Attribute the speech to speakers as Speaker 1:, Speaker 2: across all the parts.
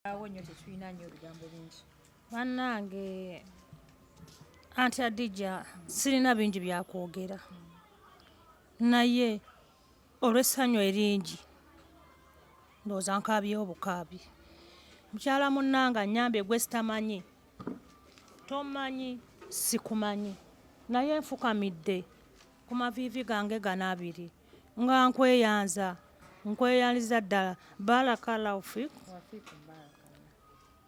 Speaker 1: Awonyo tetulina nnyo ebigambo bingi.
Speaker 2: Bannange anti Adija sirina bingi byakwogera naye olw'essanyu eringi ndowooza nkaabyewo bukaabi. Mukyala munnanga nnyambye gwe sitamanyi tomanyi sikumanyi naye nfukamidde ku maviivi gange gano abiri nga nkweyanliza ddala barakala ufiku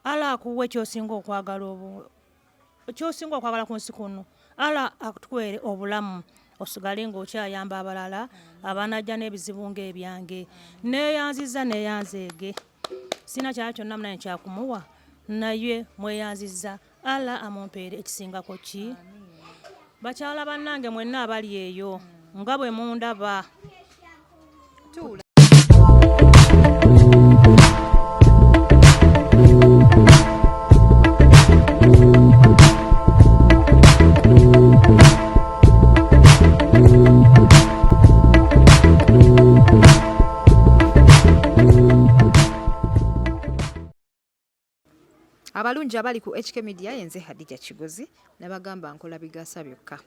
Speaker 2: ala akuwe ky'osinga okwagala ku nsi kuno ala akutukwere obulamu osigale ng'okyayamba abalala abanajja n'ebizibu ng'ebyange neeyanziza neeyanzeege sina kyala kyonna munaye kyakumuwa naye mweyanziza ala amumpeere ekisingako ki. Bakyala bannange mwenna abali eyo nga bwe mundaba
Speaker 1: abalungi abali ku HK Media yenze Hadija Kigozi nabagamba nkola bigasa byokka.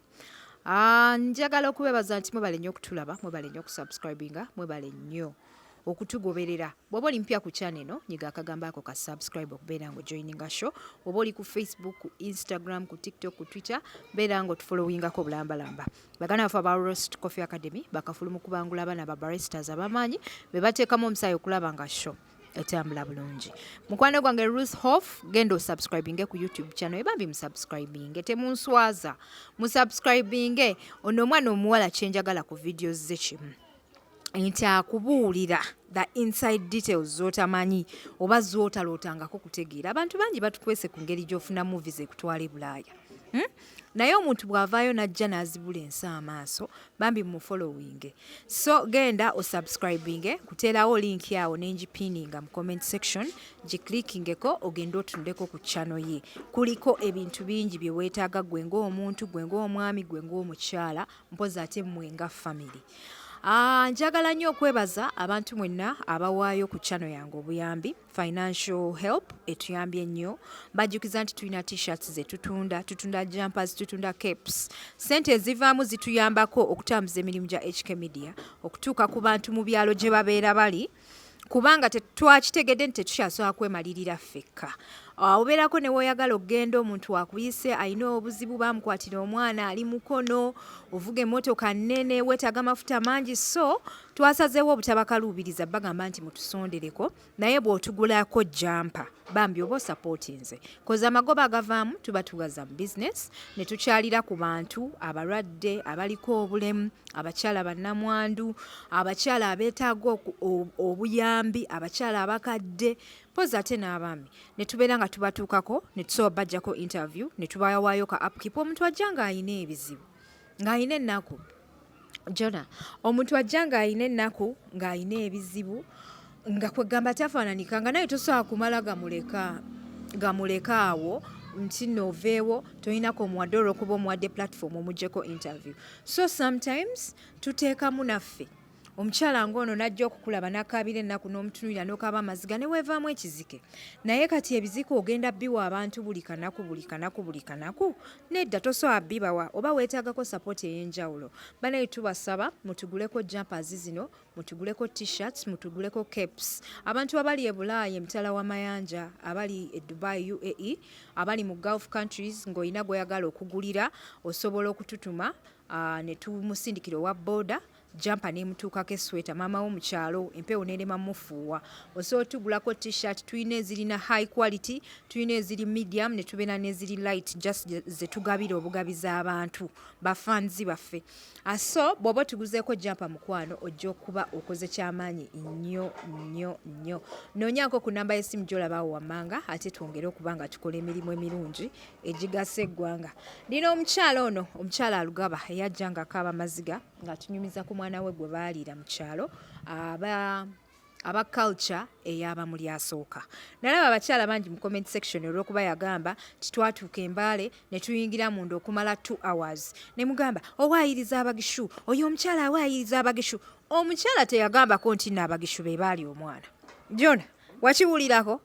Speaker 1: Njagala okubebaza nti mwebalenyo okutulaba, mwebalenyo okusubscribinga, mwebalenyo okutugoberera. Bw'oba oli mpya ku channel eno nyiga akagamba ako ka subscribe okubeera ngo joininga show. Bw'oba oli ku Facebook, ku Instagram, ku TikTok, ku Twitter beera ngo tufollowingako bulambalamba. Bagana bafa ba Roast Coffee Academy bakafulumu kubangula abaana ba baristas abamanyi be bateekamu omusaayi okulaba nga show etambula bulungi. Mukwano gwange Ruth Hoff genda subscribinge ku YouTube channel ebambi musubscribinge temunswaza musubscribinge ono omwana omuwala kyenjagala ku videos ze kimu nti akubuulira the inside details z'otamanyi oba z'otalootangako kutegeera. Abantu bangi batukwese ku ngeri gy'ofuna movies ekutwala e Bulaaya. Naye omuntu bw'avaayo n'ajja n'azibula ensi amaaso bambi mu following. So genda osubscribinge kuteerawo link yawo n'engipininga mu comment section giklikingeko ogenda otunuleko ku channel ye. Kuliko ebintu bingi bye weetaaga gwe ng'omuntu, gwe ng'omwami, gwe ng'omukyala, mpozi ate mmwe nga family. Njagala nnyo okwebaza abantu mwenna abawaayo ku channel yange obuyambi, financial help etuyambye nnyo. Bajjukiza nti tulina t-shirts ze tutunda jumpers, tutunda capes. Sente ezivaamu zituyambako okutambuza emirimu gya HK Media okutuuka ku bantu mu byalo gye babeera bali kubanga twakitegedde nti tetukyasobola kwemalirira ffekka. Obeerako ne weeyagala okugenda omuntu wakuyise alina obuzibu bamukwatira omwana ali mukono ovuga emmotoka nnene weetaaga amafuta mangi so twasazeewo obutabakaluubiriza bagamba nti mutusondereko naye bw'otugulako jampa bambi oba osapootinze koza amagoba agavaamu tuba tugaza mu business ne tukyalira ku bantu abalwadde abaliko obulemu abakyala bannamwandu abakyala abeetaaga obuyambi abakyala abakadde poza ate n'abaami ne tubeera nga tubatuukako ne tusobola bajjako interview ne tubawaayo ka upkeep omuntu ajja ng'ayina ebizibu ng'ayina ennaku Jona omuntu ajja ng'ayina ennaku ng'ayina ebizibu nga kwegamba tafaananika nga naye tosobola kumala gamuleka awo nti noveewo tolinako omuwadde olw'okuba omuwadde platform omuggyeko interview. So sometimes tuteekamu naffe omukyala ng'ono n'ajja okukulaba n'akaabira ennaku n'omutunuulira n'okaaba amaziga ne weevaamu ekizike naye kati ebizike ogenda biwa abantu buli kanaku nedda tosobola bibawa oba weetaagako support ey'enjawulo. Banaye tubasaba mutuguleko jumpers zino mutuguleko t-shirts mutuguleko capes. Abantu abali e Bulaaya emitala w'amayanja abali e Dubai UAE abali mu Gulf countries ng'olina gw'oyagala okugulira osobola okututuma ne tumusindikira owa boda jampa nemutuukako esweta maama wo mu kyalo empewo n'erema mufuuwa osobola tugulako t-shirt tulina ezirina high quality tulina eziri medium ne tubeera n'eziri light just ze tugabira obugabizi abantu bafanzi baffe. So bw'oba tuguzeeko jampa mukwano ojja okuba okoze kyamaanyi nnyo. Noonyaako ku namba y'essimu gy'olaba wammanga ate twongere okuba nga tukola emirimu emirungi egigasa eggwanga. Ndina omukyala ono omukyala alugaba eyajja nga akaaba amaziga nga tunyumiza ku mwana we Gwebaliira mu kyalo aba culture ey'Abamulya Asooka. Nalaba abakyala bangi mu comment section olw'okuba yagamba titwatuuka embaale ne tuyingira munda okumala 2 hours. Ne mugamba owaayiriza abagishu, oyo omukyala awaayiriza abagishu. Omukyala teyagambako nti n'abagishu be baali omwana. Jona, wakiwulirako?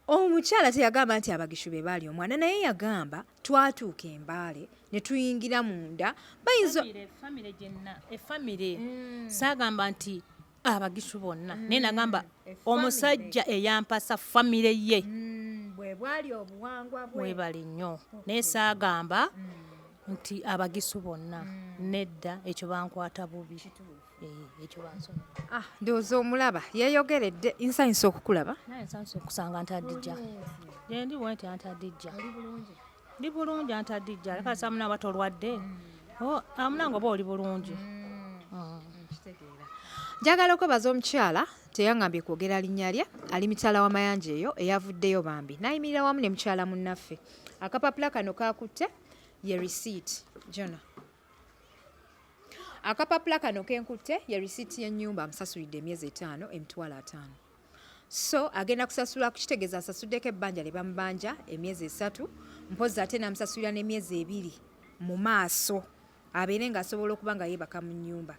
Speaker 1: omukyala teyagamba nti abagishu be baali omwana naye yagamba twatuuka embaale ne tuyingira munda bayinza
Speaker 2: efamire saagamba nti abagishu bonna naye nagamba omusajja eyampasa famire ye
Speaker 1: bwe bwali obuwangwa bwe
Speaker 2: Mwebalenyo naye saagamba nti abagisu bonna nedda ekyo bankwata bubi ekyo bansoma
Speaker 1: ndowooza omulaba yeeyogeredde nsanyusa okukulaba
Speaker 2: naye nsanyusa okusanga ntadijja gyendi bwe nti antadijja ndi bulungi antadijja leka samuna batolwadde amunanga oba oli bulungi
Speaker 1: njagala okwebaza omukyala teyangambye kwogera linnya lye ali mitala w'amayanja eyo eyavuddeyo bambi nayimirira wamu ne mukyala munnaffe akapapula kano kakutte ye receipt jona akapapula kano kenkutte ye receipt y'ennyumba amusasulidde emyezi 5 emitwalo 5 so agenda kusasula kukitegeeza asasuddeko ebbanja lye bamubanja emyezi 3 mpozi ate namusasulira n'emyezi 2 mu maaso abeere ng'asobola okuba nga yeebaka mu nnyumba.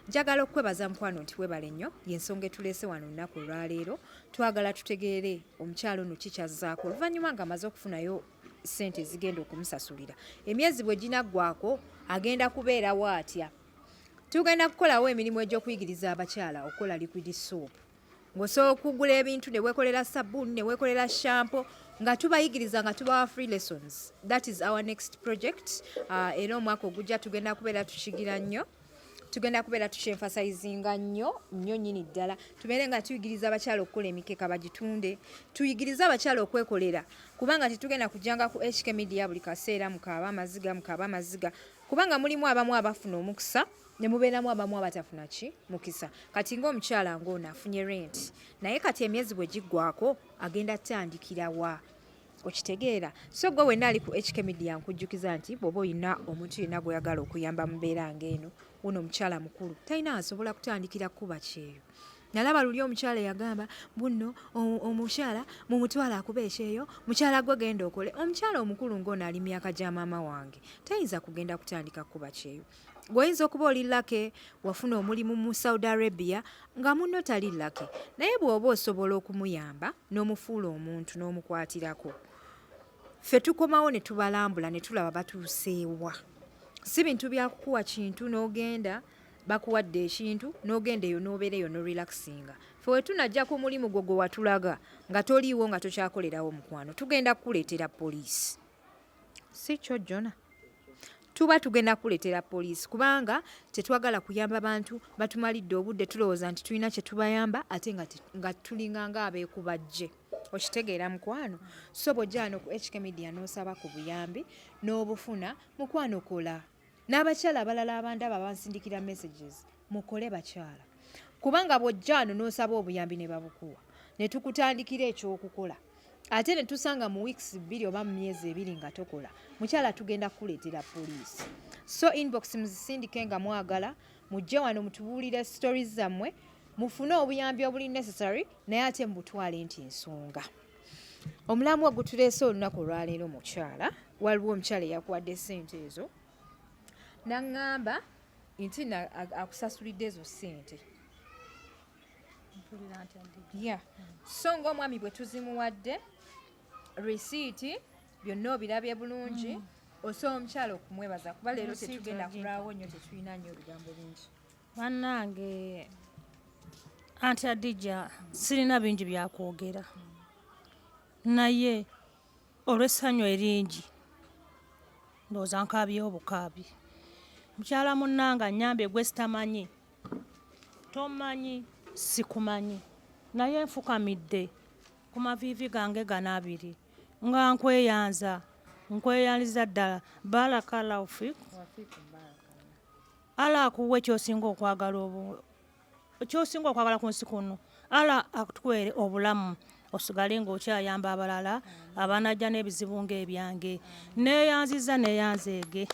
Speaker 1: Njagala okwebaza mukwano nti webale nnyo y'ensonga etuleese wano olunaku olwaleero twagala tutegeere omukyalo ono kikyazaako oluvannyuma ng'amaze okufunayo ssente zigenda okumusasulira emyezi bwe ginaggwako agenda kubeerawo atya. Tugenda kukolawo emirimu egy'okuyigiriza abakyala okukola liquid soap ng'osobola okugula ebintu ne weekolera sabbuuni ne weekolera shampo nga tubayigiriza nga tubawa free lessons. That is our next project. Era omwaka ogujja tugenda kubeera tukigira nnyo tugenda kubeera tukyenfasayizinga nnyo nnyini ddala tubeere nga tuyigiriza abakyala okukola emikeeka bagitunde tuyigirize abakyala okwekolera kubanga titugenda kujjanga ku HK Media buli kaseera mukaaba amaziga kubanga mulimu abamu abafuna omukisa ne mubeeramu abamu abatafuna mukisa kati ng'omukyala ng'ono afunye rent naye kati emyezi bwe giggwako agenda tandikirawa okitegeera so gwe wenna ali ku HK Media nkujjukiza nti bw'oba olina omuntu yenna gw'oyagala okuyamba mu mbeera ng'eno wuno omukyala mukulu talina asobola kutandikira kuba kyeyo. Nalaba luli omukyala yagamba bunno omukyala mumutwala akuba ekyeyo mukyala gwe genda okole. Omukyala omukulu ng'ono ali myaka gya maama wange tayinza kugenda kutandika kuba kyeyo. Gwoyinza okuba oli lake wafuna omulimu mu Saudi Arabia nga munno tali lake naye bw'oba osobola okumuyamba n'omufuula omuntu n'omukwatirako ffe tukomawo ne tubalambula ne tulaba batuuseewa. Si bintu byakukuwa kintu n'ogenda bakuwadde ekintu n'ogenda eyo n'obeereyo no relaxinga. Ffe we tunajja ku mulimu gwo gwe watulaga nga toliiwo nga tokyakolerawo mukwano tugenda kukuleetera poliisi. Si kyo Jona. Tuba tugenda kuleetera poliisi kubanga tetwagala kuyamba bantu batumalidde obudde tulowooza nti tulina kye tubayamba ate nga tulinga ng'abeekubajje. Okitegeera mukwano so bw'ojja ku HK Media n'osaba ku buyambi n'obufuna mukwano kola. N'abakyala abalala abandaba bansindikira messages mukole bakyala kubanga bw'ojja n'osaba obuyambi ne babukuwa ne tukutandikira ekyokukola ate ne tusanga mu weeks 2 oba mu myezi 2 nga tokola mukyala tugenda kuleetera poliisi. So inbox muzisindike nga mwagala mujje wano mutubuulire stories zammwe mufune obuyambi obuli necessary naye ate mubutwale nti ensonga. Omulamu ogutuleese olunaku olwaleero mukyala waliwo omukyala eyakuwadde ssente ezo n'aŋŋamba nti akusasulidde ezo ssente. So ng'omwami bwe tuzimuwadde risiiti byonna obirabye bulungi osobola omukyala okumwebaza kuba leero tetugenda kulaawo nnyo tetulina nnyo ebigambo bingi.
Speaker 2: Bannange anti Adija sirina bingi byakwogera naye olw'essanyu eringi ndowooza nkaabyeho obukaabi. Mukyala munnanga nnyambye gwe sitamanyi tomanyi sikumanyi naye nfukamidde ku maviivi gange gano 2 nga nkweyanliza ddala baraka laufi ala akuwe kyosinga okwagala ku nsi kuno ala akutukwere obulamu osigale ng'okyayamba abalala abanajja n'ebizibu ng'ebyange neeyanziza neeyanzeege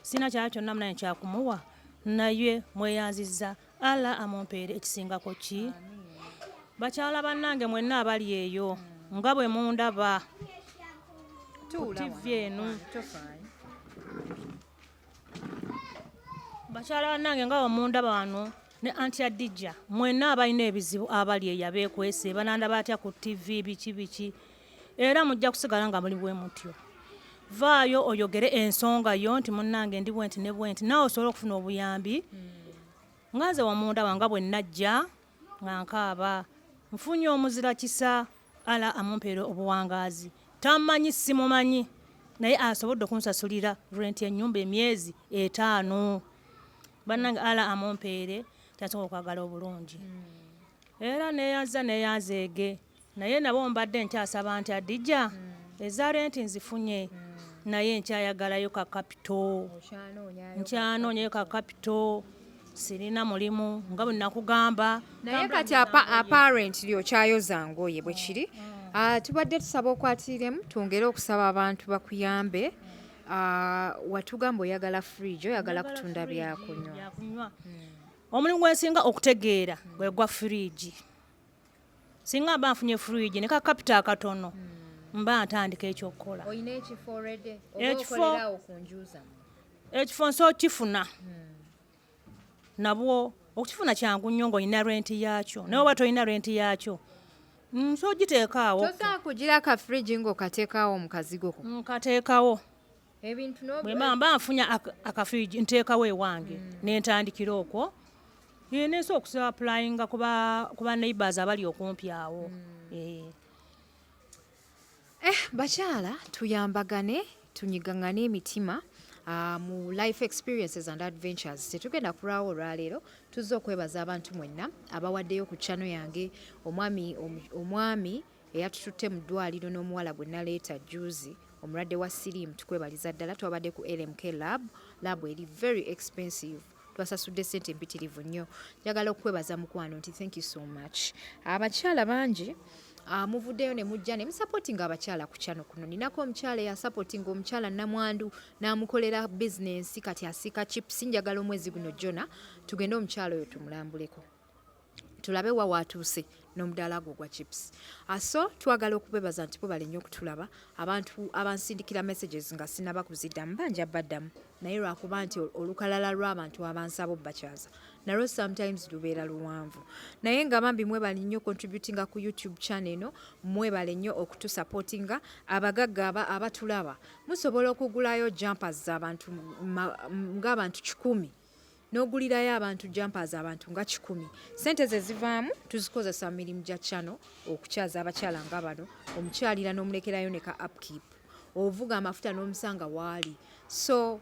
Speaker 2: sina kyala kyonna munaye kyakumuwa naye mweyanziza ala amumpeere ekisingako ki. Bakyala bannange mwenna abali eyo nga bwe mundaba TV eno bakyala bannange nga bwe mundaba wano ne anti Adija mwenna abalina ebizibu abali eyo abeekwese banandaba atya ku TV biki era mujja kusigala nga muli bwe mutyo. Vaayo oyogere ensonga yo nti munnange ndi bwenti ne bwenti naawe osobola okufuna obuyambi. Nga nze wamunda wange bwe najja nga nkaaba nfunye omuzira kisa ala amumpeera obuwangaazi. Tamanyi simumanyi naye asobodde okunsasulira rent y'ennyumba emyezi 5. Bannange ala amumpeere tasobola okwagala obulungi. Era neyanzeege naye nabo mbadde nkyasaba nti Adija eza rent nzifunye naye nkyayagalayo ka kapito. Nkyanoonyayo ka kapito. Sirina mulimu nga bwe nakugamba.
Speaker 1: Naye kati apparently okyayoza ngoye bwe kiri. Tubadde tusaba okwatiremu twongere okusaba abantu bakuyambe. Watugamba oyagala fridge, oyagala kutunda byakunywa.
Speaker 2: Omulimu gwensinga okutegeera gwe gwa fridge. Singa mba nfunye fridge ne ka kapita akatono mba ntandika ekyokukola.
Speaker 1: Oyina ekifo already? Okolera okunjuza.
Speaker 2: Ekifo nso kifuna. Nabwo okifuna kyangu nnyo ng'olina rent yaakyo. Naye oba tolina rent yaakyo nso giteekaawo.
Speaker 1: Tosobola kugira ka fridge ng'okateekaawo mu kazigo ko.
Speaker 2: Nkateekawo.
Speaker 1: Ebintu
Speaker 2: bwe mba nfunya akafridge nteekawo ewange ne ntandikira okwo. Nenso okusupplyinga kuba neighbors abali okumpi awo.
Speaker 1: Bakyala tuyambagane tunyigangane emitima mu life experiences and adventures. Tetugenda kulwawo olwaleero tuzze okwebaza abantu mwenna abawaddeyo ku channel yange. Omwami eyatututte mu ddwaliro n'omuwala gwe naleeta juzi omulwadde wa siriimu tukwebaliza ddala. Twabadde ku LMK lab eri very expensive. Twasasudde ssente mpitirivu nnyo. Njagala okwebaza mukwano nti thank you so much. Abakyala bangi muvuddeyo ne mujja ne musupportinga abakyala ku channel kuno. Ninako omukyala eyasupportinga omukyala Namwandu n'amukolera business kati asiika chips. Njagala omwezi guno Jona tugende omukyala oyo tumulambuleko tulabe wa watuuse n'omudaala gwo gwa chips. So twagala okubebaza nti Mwebalenyo okutulaba. Abantu abansindikira messages nga sinaba kuziddamu banja baddamu naye lwakuba nti olukalala lw'abantu abansaba obbakyaza nalwo sometimes lubeera luwanvu. Naye nga bambi Mwebalenyo contributinga ku YouTube channel eno, Mwebalenyo okutusupportinga. Abagagga abatulaba musobola okugulayo jumpers z'abantu ng'abantu 100. N'ogulirayo abantu jumpers abantu nga 100. Sente ze zivaamu tuzikozesa mu mirimu gya channel okukyaza abakyala nga bano. Omukyalira n'omulekerayo ne ka upkeep. Ovuga amafuta n'omusanga waali. So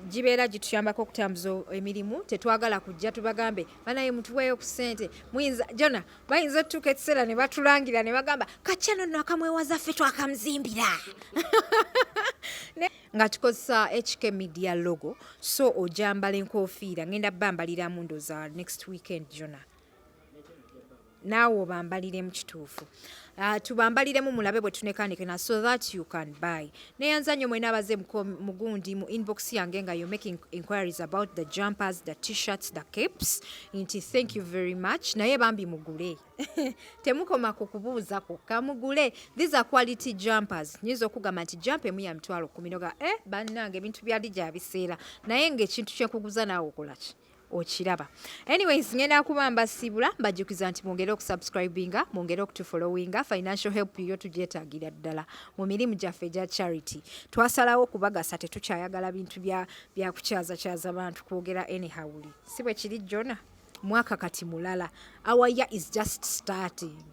Speaker 1: gibeera gituyambako okutambuza emirimu. Tetwagala kujja tubagambe banaye mutuweeyo ku ssente. Muyinza Jona bayinza otutuuka ekiseera ne batulangira ne bagamba kakyano nno akamwewaza ffe twakamuzimbira. Nga tukozesa HK Media logo. So ojambala enkofiira ngenda bambaliramu ndoza next weekend Jona. Naawe obambalire mu kituufu. Tubambaliremu mulabe bwe tunekanikena so that you can buy. Neyanzanyo mwena abaze mugundi mu inbox yange nga you're making inquiries about the jumpers, the t-shirts, the capes. Inti thank you very much. Naye bambi mugule. Temukoma kukubuuza kokka mugule. These are quality jumpers. Nyizo okugamba nti jump emu ya $10,000 noga bannange ebintu byali gya biseera. Naye ng'ekintu kyekuguza naawe okolaki? Okiraba. Anyways, ngenda kubamba sibula mbajjukiza nti mwongere okusubscribinga, mwongere okutufollowinga. Financial help yo tugyetaagira ddala mu mirimu gyaffe egya charity. Twasalawo okubagasa tetukyayagala bintu bya kukyaza bantu kwogera anyhow. Si bwe kiri Jona? Mwaka kati mulala. Our year is just starting.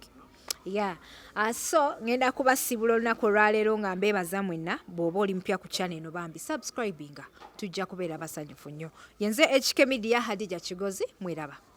Speaker 1: Yeah. So ngenda kubasibula olunaku olwaleero nga mbeebaza mwenna bw'oba oli mpya ku channel eno bambi subscribinga tujja kubeera basanyufu nnyo. Yenze HK Media Hadija Kigozi mweraba.